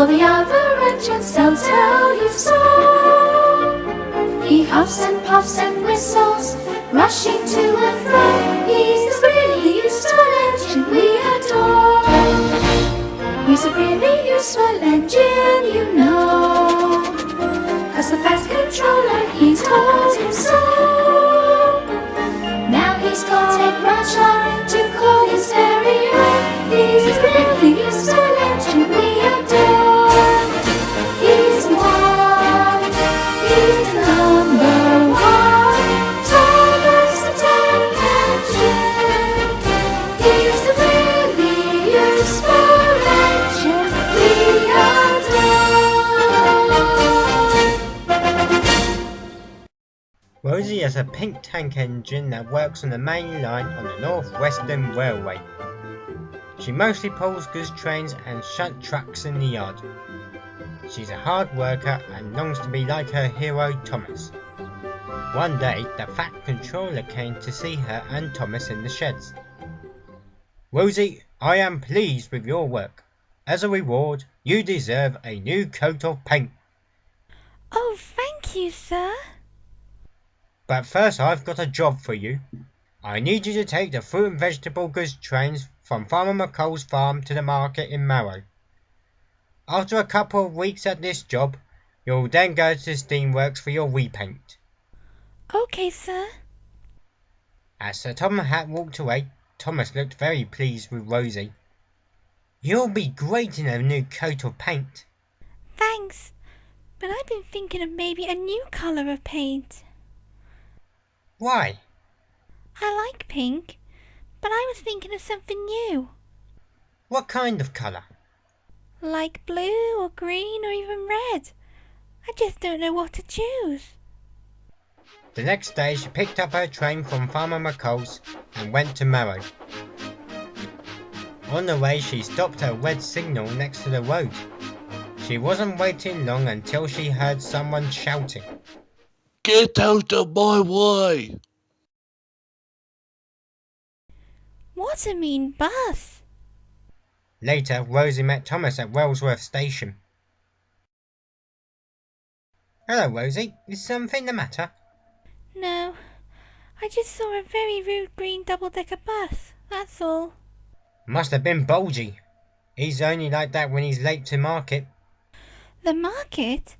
all the other engines, they'll tell you so. He huffs and puffs and whistles, rushing to and fro. He's the really useful engine we adore. He's a really useful engine, you know, 'cause the Fat Controller, he told him so. Now he's got a branch line to call his stereo. He's the really useful engine we adore. He's the one, he's the number one, Thomas the Tank Engine. He's the really useful engine we adore. Rosie is a pink tank engine that works on the main line on the North Western Railway. She mostly pulls goods trains and shunt trucks in the yard. She's a hard worker and longs to be like her hero Thomas. One day, the Fat Controller came to see her and Thomas in the sheds. "Rosie, I am pleased with your work. As a reward, you deserve a new coat of paint. Oh, thank you, sir. But first I've got a job for you. I need you to take the fruit and vegetable goods trains from Farmer McColl's farm to the market in Marrow. After a couple of weeks at this job, you'll then go to the steamworks for your repaint." Okay, sir. As Sir Tom Hat walked away, Thomas looked very pleased with Rosie. "You'll be great in a new coat of paint." Thanks, but I've been thinking of maybe a new colour of paint. "Why?" I like pink, but I was thinking of something new. "What kind of colour?" Like blue or green or even red. I just don't know what to choose. The next day she picked up her train from Farmer McColl's and went to Marrow. On the way she stopped at a red signal next to the road. She wasn't waiting long until she heard someone shouting, "Get out of my way!" What a mean bus! Later, Rosie met Thomas at Wellsworth Station. "Hello, Rosie. Is something the matter?" No, I just saw a very rude green double-decker bus, that's all. "Must have been Bulgy. He's only like that when he's late to market." The market?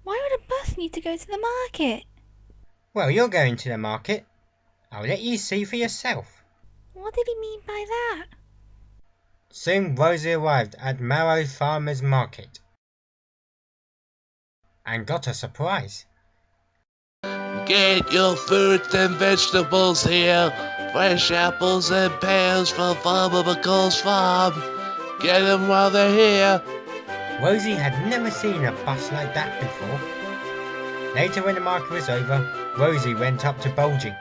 Why would a bus need to go to the market? "Well, you're going to the market. I'll let you see for yourself." What did he mean by that? Soon Rosie arrived at Marrow Farmers Market and got a surprise. "Get your fruits and vegetables here. Fresh apples and pears from Farmer McColl's farm. Get them while they're here." Rosie had never seen a bus like that before. Later, when the market was over, Rosie went up to Bulgy.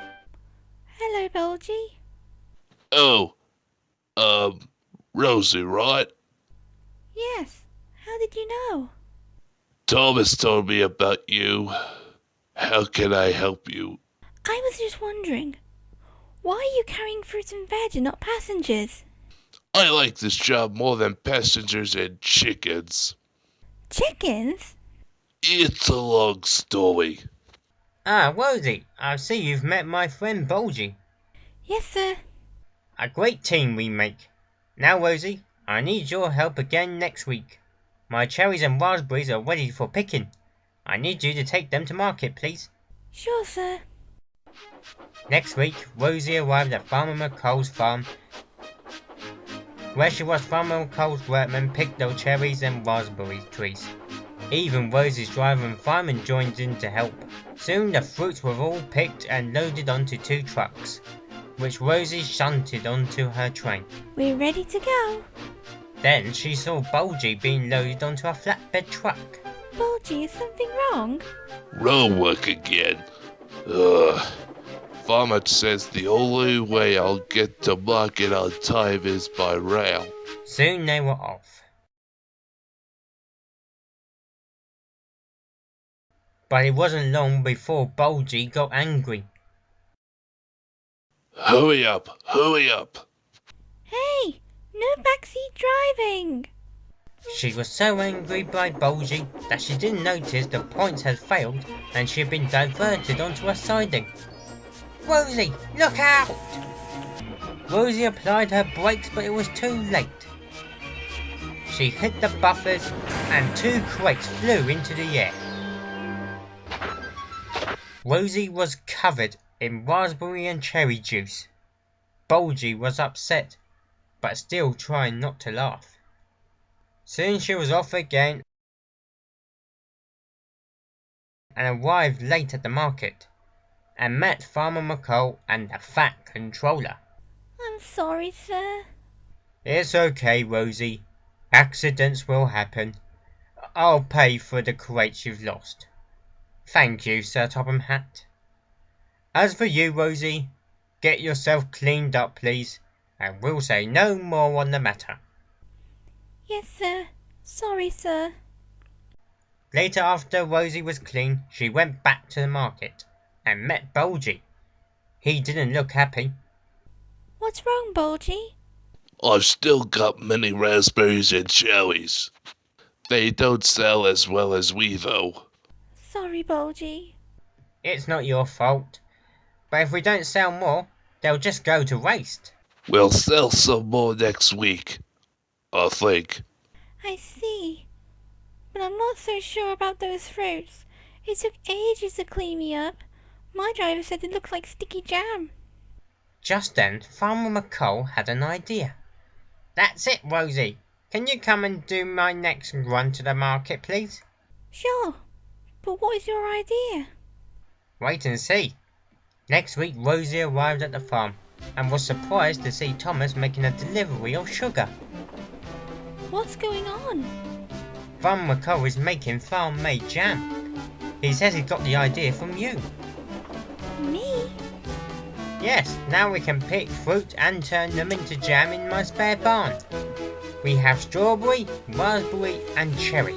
Hello, Bulgy. "Oh, Rosie, right? Yes, how did you know? Thomas told me about you. How can I help you?" I was just wondering, why are you carrying fruit and veg and not passengers? "I like this job more than passengers and chickens. Chickens? It's a long story." "Ah, Rosie, I see you've met my friend Bulgy. Yes, sir. A great team we make. Now, Rosie, I need your help again next week. My cherries and raspberries are ready for picking. I need you to take them to market, please." Sure, sir. Next week, Rosie arrived at Farmer McColl's farm. Where she watched Farmer McColl's workmen pick the cherries and raspberry trees. Even Rosie's driver and fireman joined in to help. Soon the fruits were all picked and loaded onto 2 trucks, which Rosie shunted onto her train. We're ready to go. Then she saw Bulgy being loaded onto a flatbed truck. Bulgy, is something wrong? "Road work again. Ugh. Farmer says the only way I'll get to market on time is by rail." Soon they were off. But it wasn't long before Bulgy got angry. Hurry up, hurry up." Hey, no backseat driving. She was so angry by Bulgy that she didn't notice the points had failed and she had been diverted onto a siding. Rosie, look out! Rosie applied her brakes, but it was too late. She hit the buffers and 2 crates flew into the air. Rosie was covered in raspberry and cherry juice. Bulgy was upset, but still trying not to laugh. Soon she was off again and arrived late at the market and met Farmer McColl and the Fat Controller. I'm sorry, sir. It's okay, Rosie. Accidents will happen. I'll pay for the crates you've lost. Thank you, Sir Topham Hatt. As for you, Rosie, get yourself cleaned up, please, and we'll say no more on the matter. Yes, sir. Sorry, sir. Later, after Rosie was clean, she went back to the market and met Bulgy. He didn't look happy. What's wrong, Bulgy? I've still got many raspberries and cherries. They don't sell as well as we, though. Sorry, Bulgy. It's not your fault, but if we don't sell more, they'll just go to waste. We'll sell some more next week, I think. I see. But I'm not so sure about those fruits. It took ages to clean me up. My driver said it looked like sticky jam. Just then, Farmer McColl had an idea. That's it, Rosie. Can you come and do my next run to the market, please? Sure. But what is your idea? Wait and see. Next week, Rosie arrived at the farm and was surprised to see Thomas making a delivery of sugar. What's going on? Farmer McColl is making farm-made jam. He says he got the idea from you. Me? Yes, now we can pick fruit and turn them into jam in my spare barn. We have strawberry, raspberry and cherry.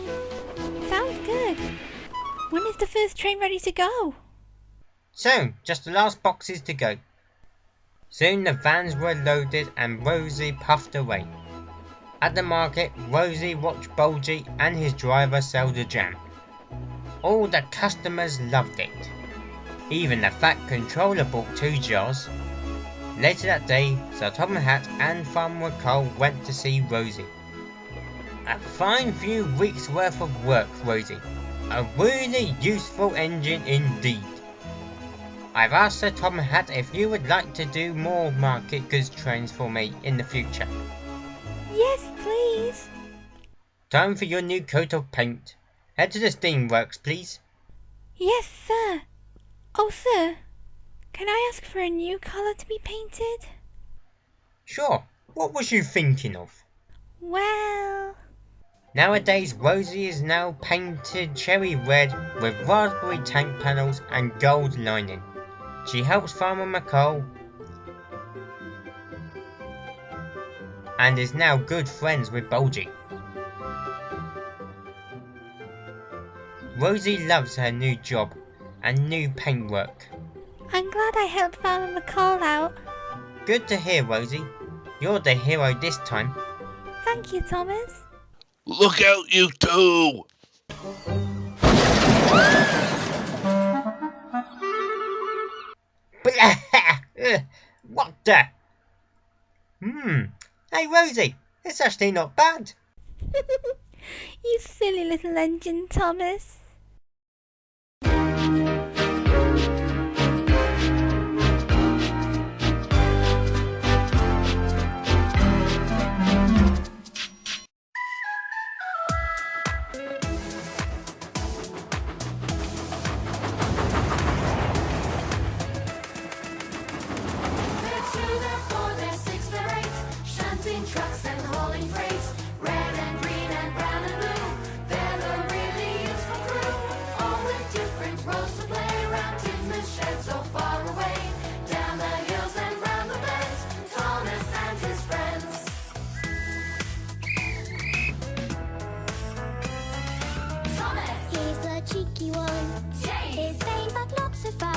Sounds good. When is the first train ready to go? Soon, just the last boxes to go. Soon the vans were loaded and Rosie puffed away. At the market, Rosie watched Bulgy and his driver sell the jam. All the customers loved it. Even the Fat Controller bought 2 jars. Later that day, Sir Topham Hatt and Farmer McColl went to see Rosie. A fine few weeks' worth of work, Rosie. A really useful engine indeed. I've asked Sir Topham Hatt if you would like to do more market goods trains for me in the future. Yes, please. Time for your new coat of paint. Head to the steamworks, please. Yes, sir. Oh, sir. Can I ask for a new colour to be painted? Sure. What was you thinking of? Well... Nowadays, Rosie is now painted cherry red with raspberry tank panels and gold lining. She helps Farmer McColl and is now good friends with Bulgy. Rosie loves her new job and new paintwork. I'm glad I helped Farmer McColl out. Good to hear, Rosie. You're the hero this time. Thank you, Thomas. Look out, you two! What the? Hey Rosie, it's actually not bad. You silly little engine, Thomas. Trucks and hauling freight, red and green and brown and blue. They're the really useful crew, all with different roles to play. Around Tinsmith shed so far away, down the hills and round the bends, Thomas and his friends. Thomas, He's the cheeky one. James, His vain but lots of fun.